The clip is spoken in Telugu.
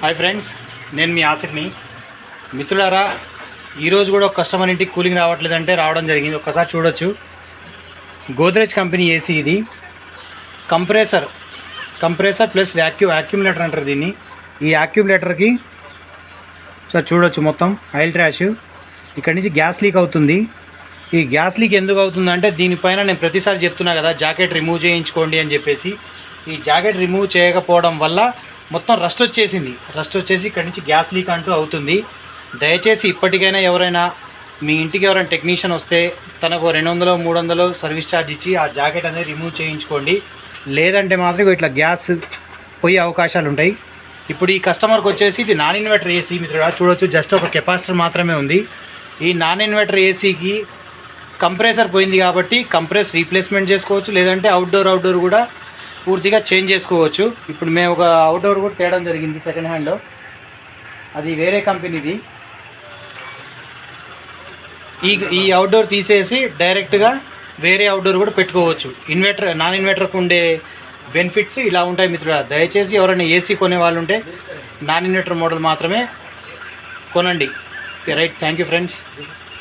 హాయ్ ఫ్రెండ్స్, నేను మీ ఆసిఫ్ని. మిత్రులారా, ఈరోజు కూడా ఒక కస్టమర్ ఇంటికి కూలింగ్ రావట్లేదంటే రావడం జరిగింది. ఒక్కసారి చూడొచ్చు. గోద్రేజ్ కంపెనీ ఏసీ ఇది. కంప్రెసర్ ప్లస్ యాక్యూములేటర్ అంటారు దీన్ని. ఈ యాక్యూములేటర్కి సార్ చూడొచ్చు మొత్తం ఆయిల్ ట్రాష్. ఇక్కడ నుంచి గ్యాస్ లీక్ అవుతుంది. ఈ గ్యాస్ లీక్ ఎందుకు అవుతుందంటే దీనిపైన నేను ప్రతిసారి చెప్తున్నా కదా, జాకెట్ రిమూవ్ చేయించుకోండి అని చెప్పేసి. ఈ జాకెట్ రిమూవ్ చేయకపోవడం వల్ల మొత్తం రస్ట్ వచ్చేసి ఇక్కడ నుంచి గ్యాస్ లీక్ అంటూ అవుతుంది. దయచేసి ఇప్పటికైనా ఎవరైనా మీ ఇంటికి ఎవరైనా టెక్నీషియన్ వస్తే తనకు 200-300 సర్వీస్ ఛార్జ్ ఇచ్చి ఆ జాకెట్ అనేది రిమూవ్ చేయించుకోండి. లేదంటే మాత్రం ఇట్లా గ్యాస్ పోయే అవకాశాలు ఉంటాయి. ఇప్పుడు ఈ కస్టమర్కి వచ్చేసి ఇది నాన్ ఇన్వర్టర్ ఏసీ. మీరు చూడొచ్చు, జస్ట్ ఒక కెపాసిటర్ మాత్రమే ఉంది. ఈ నాన్ ఇన్వర్టర్ ఏసీకి కంప్రెసర్ పోయింది కాబట్టి రీప్లేస్మెంట్ చేసుకోవచ్చు, లేదంటే అవుట్డోర్ కూడా పూర్తిగా చేంజ్ చేసుకోవచ్చు. ఇప్పుడు మేము ఒక అవుట్డోర్ కూడా తేయడం జరిగింది సెకండ్ హ్యాండ్లో. అది వేరే కంపెనీది. ఈ అవుట్డోర్ తీసేసి డైరెక్ట్గా వేరే అవుట్డోర్ కూడా పెట్టుకోవచ్చు. నాన్ ఇన్వర్టర్కి ఉండే బెనిఫిట్స్ ఇలా ఉంటాయి మిత్రులు. దయచేసి ఎవరైనా ఏసీ కొనే వాళ్ళు ఉంటే నాన్ ఇన్వర్టర్ మోడల్ మాత్రమే కొనండి. Okay, right. Thank you friends.